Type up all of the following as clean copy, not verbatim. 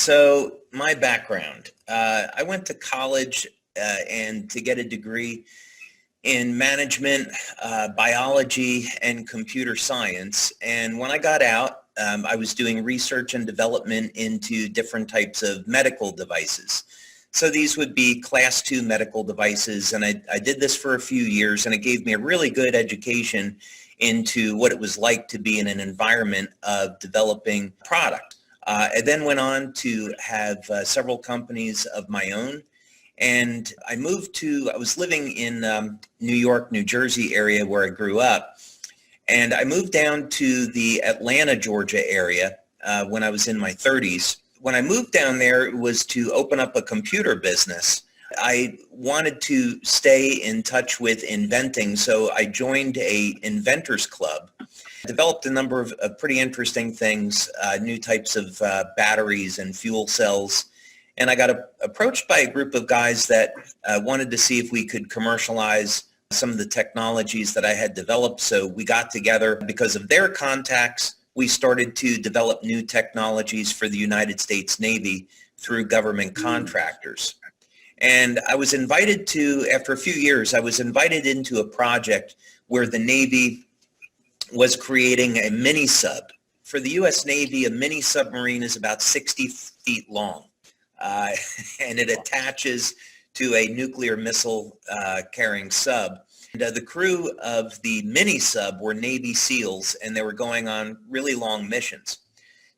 So my background, I went to college and to get a degree in management, biology, and computer science. And when I got out, I was doing research and development into different types of medical devices. So these would be class 2 medical devices. And I did this for a few years, and it gave me a really good education into what it was like to be in an environment of developing product. I then went on to have several companies of my own. And I was living in New York, New Jersey area where I grew up. And I moved down to the Atlanta, Georgia area when I was in my 30s. When I moved down there, it was to open up a computer business. I wanted to stay in touch with inventing, so I joined a inventors club, developed a number of pretty interesting things, new types of batteries and fuel cells. And I got approached by a group of guys that wanted to see if we could commercialize some of the technologies that I had developed. So we got together. Because of their contacts, we started to develop new technologies for the United States Navy through government contractors. And I was invited to, after a few years, I was invited into a project where the Navy was creating a mini sub. For the U.S. Navy, a mini submarine is about 60 feet long. And it attaches to a nuclear missile carrying sub. And, the crew of the mini sub were Navy SEALs, and they were going on really long missions.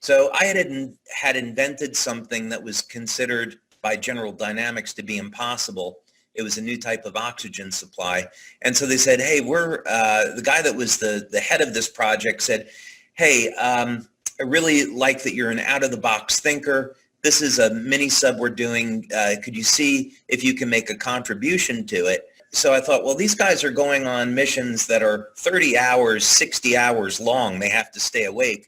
So I had invented something that was considered by General Dynamics to be impossible. It was a new type of oxygen supply. And so they said, hey, the guy that was the head of this project said, hey, I really like that you're an out-of-the-box thinker. This is a mini sub we're doing. Could you see if you can make a contribution to it? So I thought, well, these guys are going on missions that are 30 hours, 60 hours long. They have to stay awake.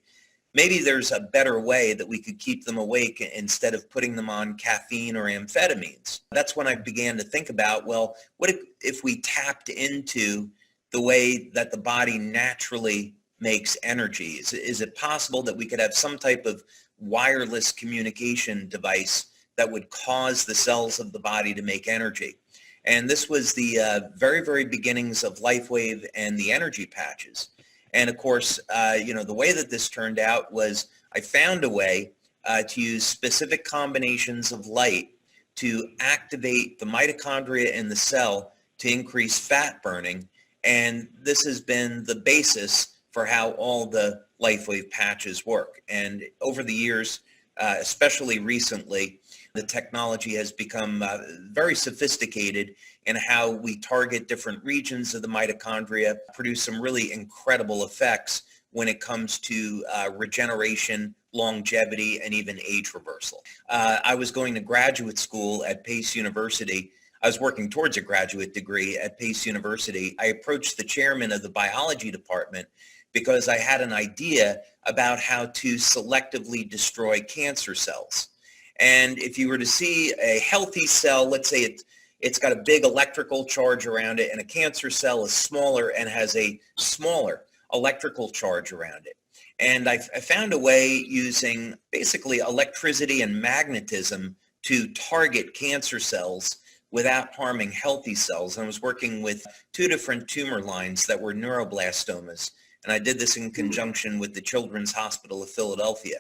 Maybe there's a better way that we could keep them awake instead of putting them on caffeine or amphetamines. That's when I began to think about, well, what if we tapped into the way that the body naturally makes energy? Is it possible that we could have some type of wireless communication device that would cause the cells of the body to make energy? And this was the very, very beginnings of LifeWave and the energy patches. And of course, the way that this turned out was I found a way to use specific combinations of light to activate the mitochondria in the cell to increase fat burning. And this has been the basis for how all the LifeWave patches work. And over the years, especially recently, the technology has become very sophisticated in how we target different regions of the mitochondria, produce some really incredible effects when it comes to regeneration, longevity, and even age reversal. I was going to graduate school at Pace University. I was working towards a graduate degree at Pace University. I approached the chairman of the biology department because I had an idea about how to selectively destroy cancer cells. And if you were to see a healthy cell, let's say it's got a big electrical charge around it, and a cancer cell is smaller and has a smaller electrical charge around it. And I found a way using basically electricity and magnetism to target cancer cells without harming healthy cells. And I was working with 2 different tumor lines that were neuroblastomas. And I did this in conjunction with the Children's Hospital of Philadelphia.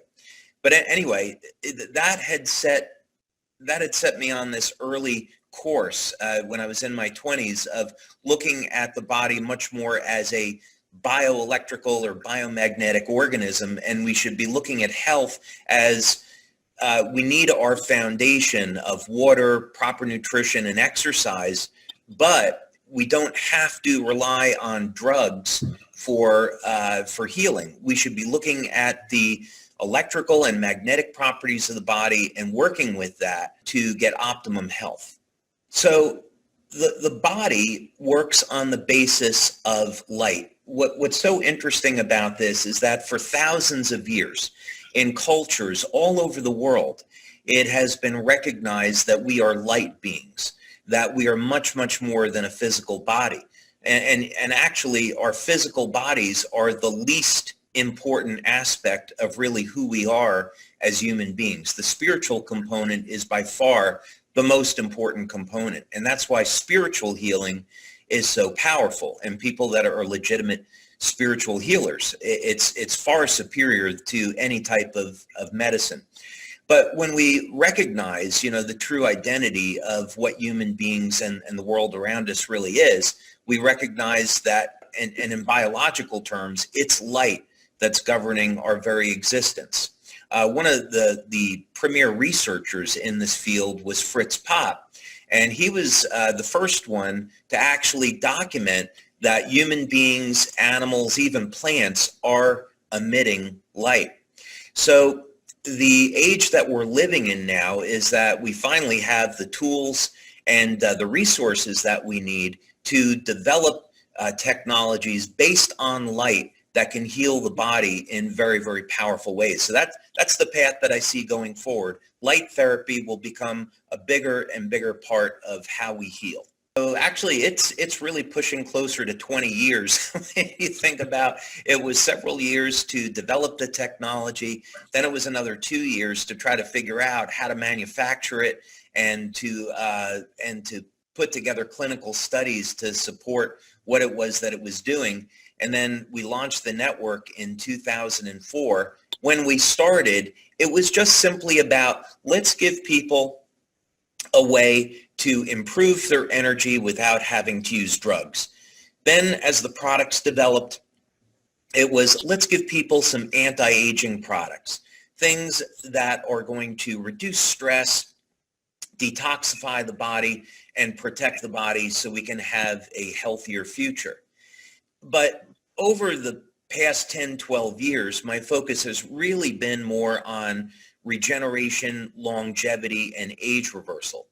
But anyway, that had set me on this early course when I was in my 20s of looking at the body much more as a bioelectrical or biomagnetic organism, and we should be looking at health as we need our foundation of water, proper nutrition, and exercise, but we don't have to rely on drugs for healing. We should be looking at the electrical and magnetic properties of the body and working with that to get optimum health. So the body works on the basis of light. What's so interesting about this is that for thousands of years in cultures all over the world, it has been recognized that we are light beings, that we are much, much more than a physical body. And actually our physical bodies are the least important aspect of really who we are as human beings. The spiritual component is by far the most important component. And that's why spiritual healing is so powerful. And people that are legitimate spiritual healers, it's far superior to any type of medicine. But when we recognize, the true identity of what human beings and the world around us really is, we recognize that, and in biological terms, it's light that's governing our very existence. One of the premier researchers in this field was Fritz Popp, and he was the first one to actually document that human beings, animals, even plants are emitting light. So the age that we're living in now is that we finally have the tools and the resources that we need to develop technologies based on light that can heal the body in very, very powerful ways. So that's the path that I see going forward. Light therapy will become a bigger and bigger part of how we heal. So actually, it's really pushing closer to 20 years. You think about it was several years to develop the technology. Then it was another 2 years to try to figure out how to manufacture it and to put together clinical studies to support what it was that it was doing. And then we launched the network in 2004. When we started, it was just simply about, let's give people a way to improve their energy without having to use drugs. Then as the products developed, it was, let's give people some anti-aging products, things that are going to reduce stress, detoxify the body, and protect the body so we can have a healthier future. But over the past 10, 12 years, my focus has really been more on regeneration, longevity, and age reversal.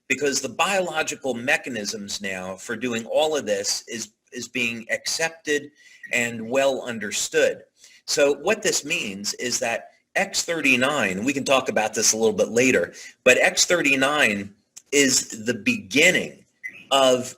Because the biological mechanisms now for doing all of this is being accepted and well understood. So what this means is that X39, we can talk about this a little bit later, but X39 is the beginning of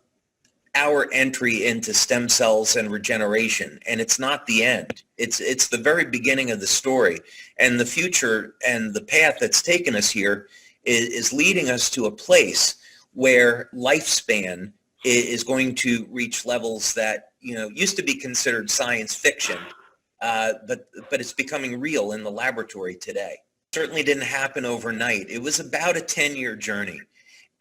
our entry into stem cells and regeneration, and it's not the end. It's the very beginning of the story, and the future and the path that's taken us here is leading us to a place where lifespan is going to reach levels that used to be considered science fiction, but it's becoming real in the laboratory today. Certainly didn't happen overnight. It was about a 10-year journey.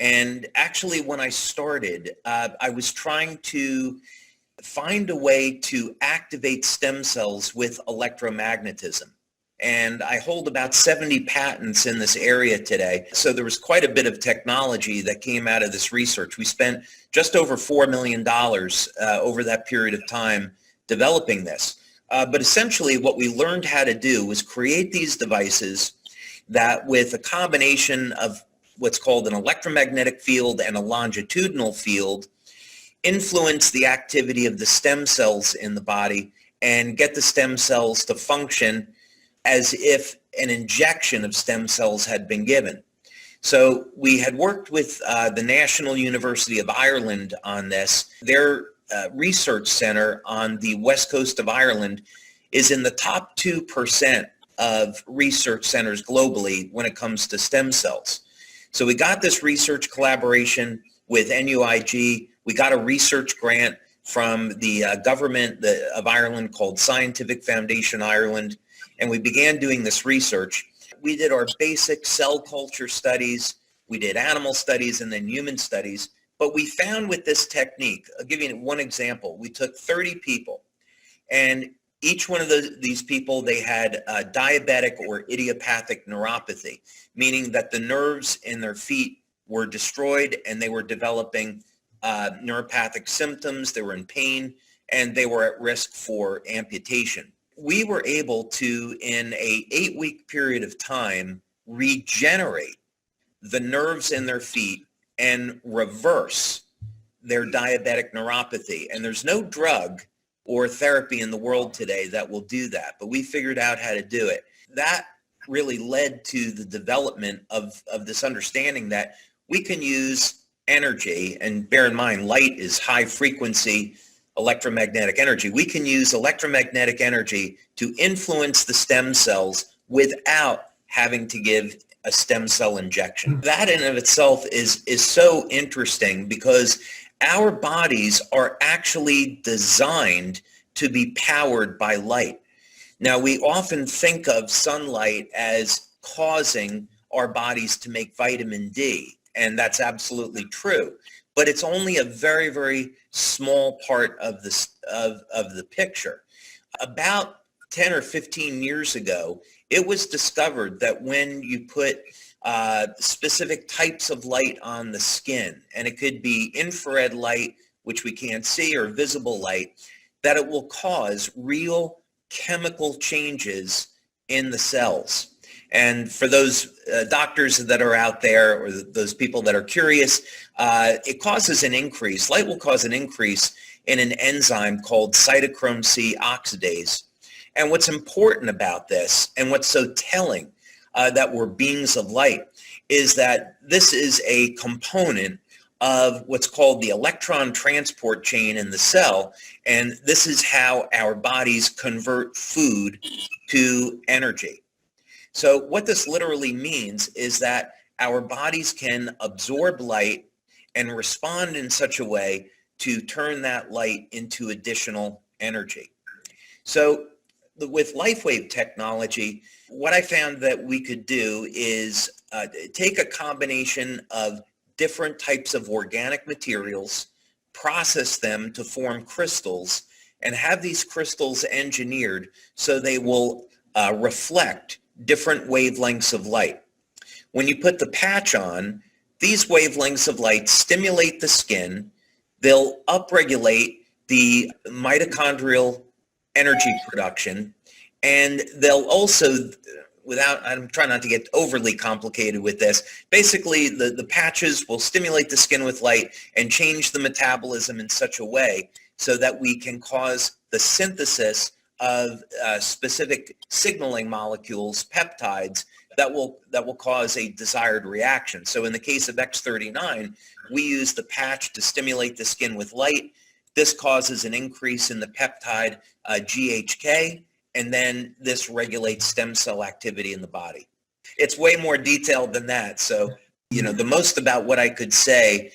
And actually, when I started, I was trying to find a way to activate stem cells with electromagnetism. And I hold about 70 patents in this area today. So there was quite a bit of technology that came out of this research. We spent just over $4 million over that period of time developing this. But essentially, what we learned how to do was create these devices that, with a combination of what's called an electromagnetic field and a longitudinal field, influence the activity of the stem cells in the body and get the stem cells to function as if an injection of stem cells had been given. So we had worked with the National University of Ireland on this. Their research center on the west coast of Ireland is in the top 2% of research centers globally when it comes to stem cells. So we got this research collaboration with NUIG. We got a research grant from the government of Ireland called Scientific Foundation Ireland, and we began doing this research. We did our basic cell culture studies, we did animal studies, and then human studies. But we found with this technique, I'll give you one example. We took 30 people, and each one of these people, they had diabetic or idiopathic neuropathy, meaning that the nerves in their feet were destroyed and they were developing neuropathic symptoms, they were in pain, and they were at risk for amputation. We were able to, in a 8-week period of time, regenerate the nerves in their feet and reverse their diabetic neuropathy. And there's no drug or therapy in the world today that will do that, but we figured out how to do it. That really led to the development of this understanding that we can use energy, and bear in mind, light is high frequency electromagnetic energy. We can use electromagnetic energy to influence the stem cells without having to give a stem cell injection. That in of itself is so interesting because our bodies are actually designed to be powered by light. Now, we often think of sunlight as causing our bodies to make vitamin D, and that's absolutely true. But it's only a very, very small part of the picture. About 10 or 15 years ago, it was discovered that when you put specific types of light on the skin, and it could be infrared light, which we can't see, or visible light, that it will cause real chemical changes in the cells. And for those doctors that are out there, or those people that are curious, it causes an increase. Light will cause an increase in an enzyme called cytochrome C oxidase. And what's important about this, and what's so telling that we're beings of light, is that this is a component of what's called the electron transport chain in the cell. And this is how our bodies convert food to energy. So what this literally means is that our bodies can absorb light and respond in such a way to turn that light into additional energy. So with LifeWave technology, what I found that we could do is take a combination of different types of organic materials, process them to form crystals, and have these crystals engineered so they will reflect different wavelengths of light. When you put the patch on, these wavelengths of light stimulate the skin. They'll upregulate the mitochondrial energy production, and they'll also, I'm trying not to get overly complicated with this, basically the patches will stimulate the skin with light and change the metabolism in such a way so that we can cause the synthesis of specific signaling molecules, peptides, that will cause a desired reaction. So in the case of X39, we use the patch to stimulate the skin with light. This causes an increase in the peptide GHK, and then this regulates stem cell activity in the body. It's way more detailed than that. So, the most about what I could say,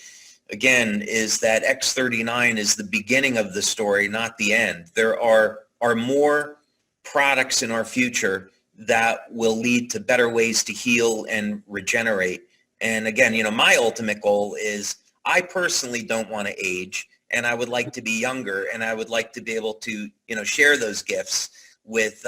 again, is that X39 is the beginning of the story, not the end. There are more products in our future that will lead to better ways to heal and regenerate. And again, my ultimate goal is I personally don't want to age, and I would like to be younger, and I would like to be able to, share those gifts with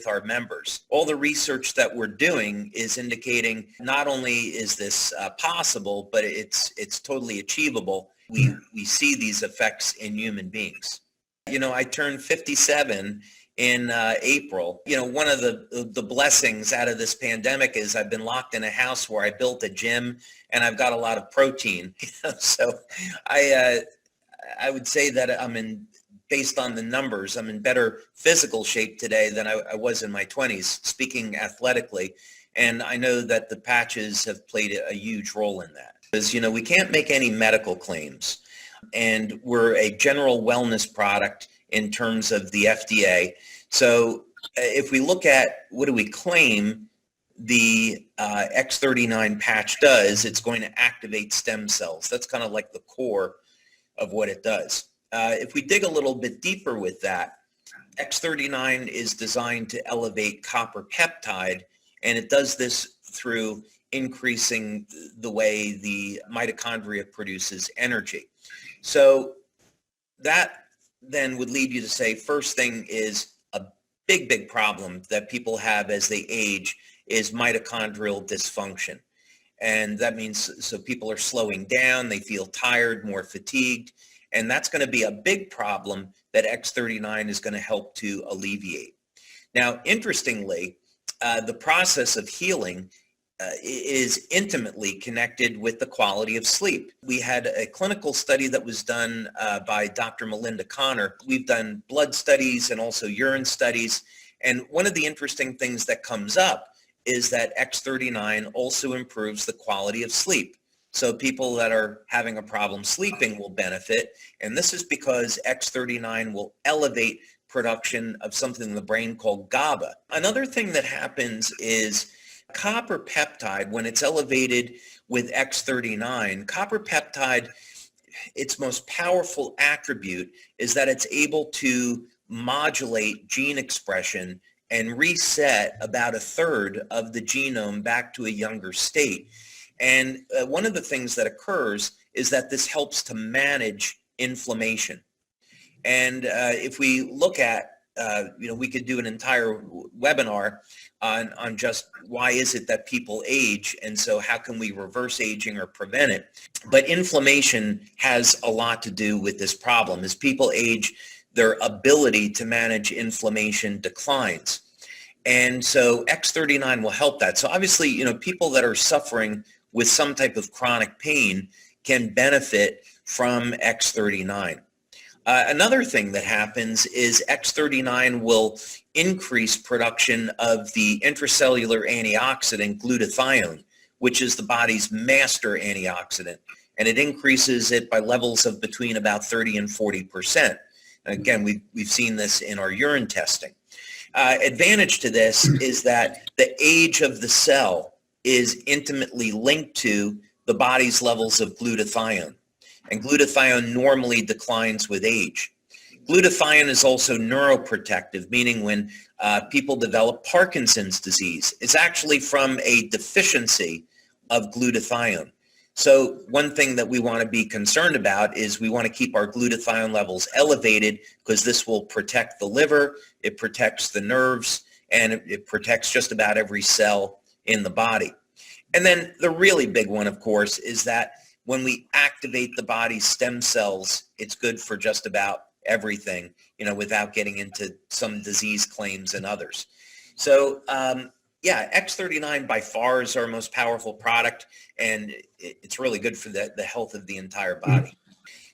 our members. All the research that we're doing is indicating not only is this possible, but it's totally achievable. We see these effects in human beings. I turned 57 in April. One of the blessings out of this pandemic is I've been locked in a house where I built a gym, and I've got a lot of protein. So I would say that based on the numbers, I'm in better physical shape today than I was in my 20s, speaking athletically. And I know that the patches have played a huge role in that. Because, we can't make any medical claims. And we're a general wellness product in terms of the FDA. So if we look at what do we claim the X39 patch does, it's going to activate stem cells. That's kind of like the core of what it does. If we dig a little bit deeper with that, X39 is designed to elevate copper peptide, and it does this through increasing the way the mitochondria produces energy. So that then would lead you to say, first thing is a big problem that people have as they age is mitochondrial dysfunction. And that means, so people are slowing down, they feel tired, more fatigued, and that's going to be a big problem that X39 is going to help to alleviate. Now, interestingly, the process of healing is intimately connected with the quality of sleep. We had a clinical study that was done by Dr. Melinda Connor. We've done blood studies and also urine studies. And one of the interesting things that comes up is that X39 also improves the quality of sleep. So people that are having a problem sleeping will benefit. And this is because X39 will elevate production of something in the brain called GABA. Another thing that happens is copper peptide, when it's elevated with X39, copper peptide, its most powerful attribute is that it's able to modulate gene expression and reset about a third of the genome back to a younger state. And one of the things that occurs is that this helps to manage inflammation. And if we look at, we could do an entire webinar on just why is it that people age, and so how can we reverse aging or prevent it. But inflammation has a lot to do with this problem. As people age, their ability to manage inflammation declines. And so X39 will help that. So obviously, people that are suffering with some type of chronic pain can benefit from X39. Another thing that happens is X39 will increase production of the intracellular antioxidant glutathione, which is the body's master antioxidant. And it increases it by levels of between about 30 and 40%. Again, we've seen this in our urine testing. Advantage to this is that the age of the cell is intimately linked to the body's levels of glutathione. And glutathione normally declines with age. Glutathione is also neuroprotective, meaning when people develop Parkinson's disease, it's actually from a deficiency of glutathione. So one thing that we want to be concerned about is we want to keep our glutathione levels elevated, because this will protect the liver, it protects the nerves, and it protects just about every cell in the body. And then the really big one, of course, is that when we activate the body's stem cells, it's good for just about everything, without getting into some disease claims and others. So X39 by far is our most powerful product, and it's really good for the health of the entire body.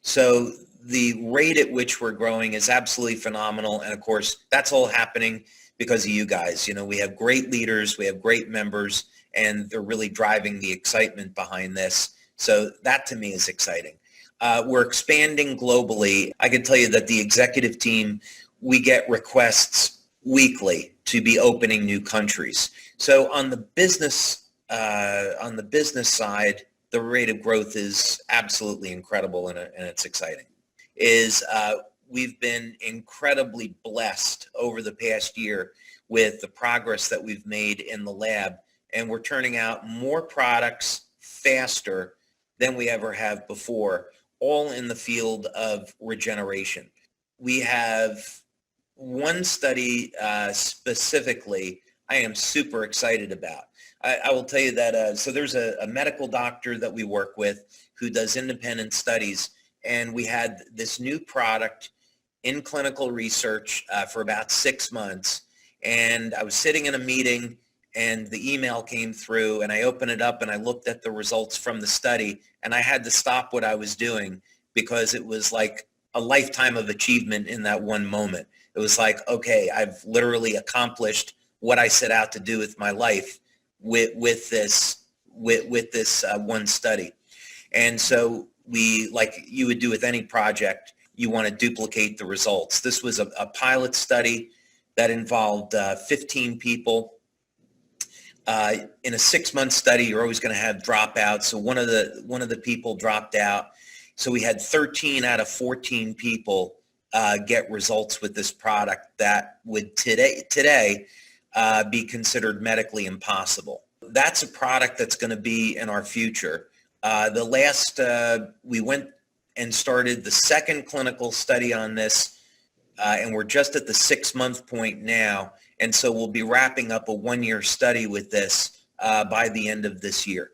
So the rate at which we're growing is absolutely phenomenal. And of course, that's all happening because of you guys. We have great leaders, we have great members, and they're really driving the excitement behind this. So that to me is exciting. We're expanding globally. I can tell you that the executive team, we get requests weekly to be opening new countries. So on the business side, the rate of growth is absolutely incredible, and it's exciting. We've been incredibly blessed over the past year with the progress that we've made in the lab, and we're turning out more products faster than we ever have before, all in the field of regeneration. We have one study specifically I am super excited about. I will tell you that, so there's a medical doctor that we work with who does independent studies, and we had this new product in clinical research for about 6 months, and I was sitting in a meeting and the email came through, and I opened it up and I looked at the results from the study, and I had to stop what I was doing because it was like a lifetime of achievement in that one moment. It was like, okay, I've literally accomplished what I set out to do with my life with this one study. And so we, like you would do with any project, you want to duplicate the results. This was a pilot study that involved 15 people. In a 6-month study, you're always going to have dropouts. So one of the people dropped out. So we had 13 out of 14 people get results with this product that would today be considered medically impossible. That's a product that's going to be in our future. We went and started the second clinical study on this, and we're just at the 6-month point now. And so we'll be wrapping up a 1-year study with this by the end of this year.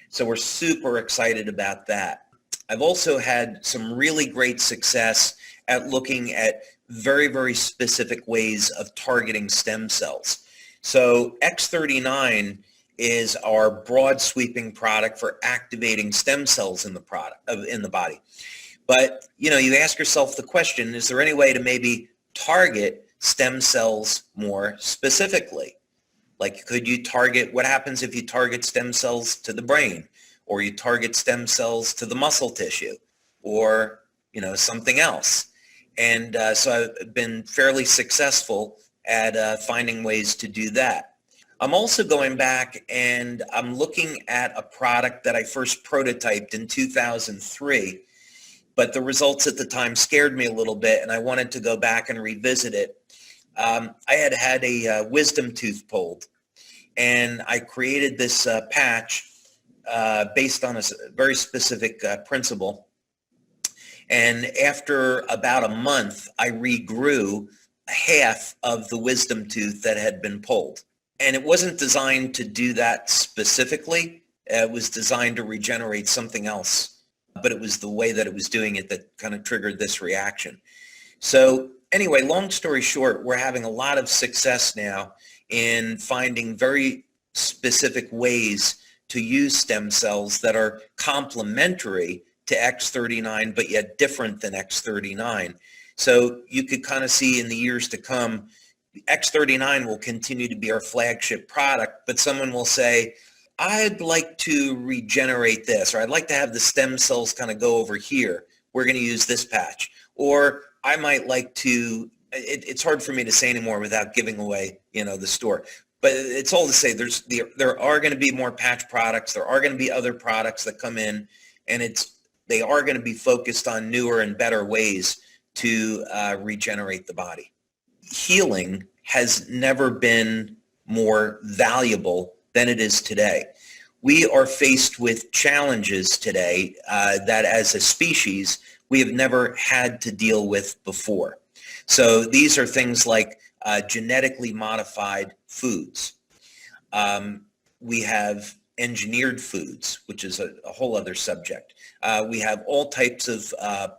So we're super excited about that. I've also had some really great success at looking at very, very specific ways of targeting stem cells. So X39 is our broad sweeping product for activating stem cells in the body. But you ask yourself the question, is there any way to maybe target stem cells more specifically? Like, could you target, what happens if you target stem cells to the brain or you target stem cells to the muscle tissue, or something else. And so I've been fairly successful at finding ways to do that. I'm also going back and I'm looking at a product that I first prototyped in 2003, but the results at the time scared me a little bit, and I wanted to go back and revisit it. I had a wisdom tooth pulled, and I created this patch based on a very specific principle. And after about a month, I regrew half of the wisdom tooth that had been pulled. And it wasn't designed to do that specifically. It was designed to regenerate something else. But it was the way that it was doing it that kind of triggered this reaction. So anyway, long story short, we're having a lot of success now in finding very specific ways to use stem cells that are complementary to X39, but yet different than X39. So you could kind of see in the years to come, X39 will continue to be our flagship product, but someone will say, I'd like to regenerate this, or I'd like to have the stem cells kind of go over here. We're going to use this patch. Or I might like to, it's hard for me to say anymore without giving away, the store. But it's all to say there are going to be more patch products. There are going to be other products that come in, and they are going to be focused on newer and better ways to regenerate the body. Healing has never been more valuable than it is today. We are faced with challenges today that as a species we have never had to deal with before. So these are things like genetically modified foods. We have engineered foods, which is a whole other subject. We have all types of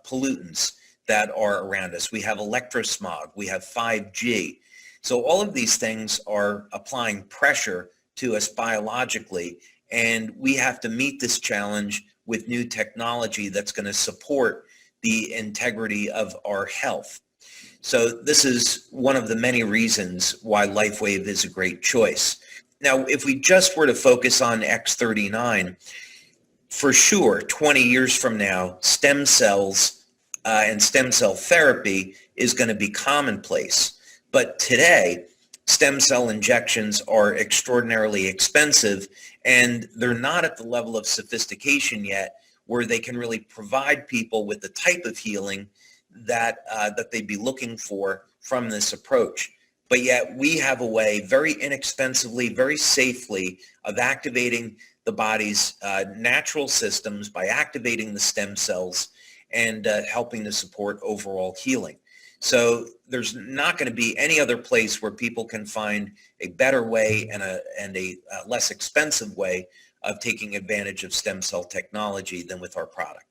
pollutants that are around us. We have electrosmog, we have 5G. So all of these things are applying pressure to us biologically, and we have to meet this challenge with new technology that's going to support the integrity of our health. So this is one of the many reasons why LifeWave is a great choice. Now, if we just were to focus on X39, for sure, 20 years from now, stem cells and stem cell therapy is going to be commonplace. But today, stem cell injections are extraordinarily expensive, and they're not at the level of sophistication yet where they can really provide people with the type of healing that they'd be looking for from this approach. But yet we have a way very inexpensively, very safely of activating the body's natural systems by activating the stem cells and helping to support overall healing. So there's not going to be any other place where people can find a better way and a less expensive way of taking advantage of stem cell technology than with our products.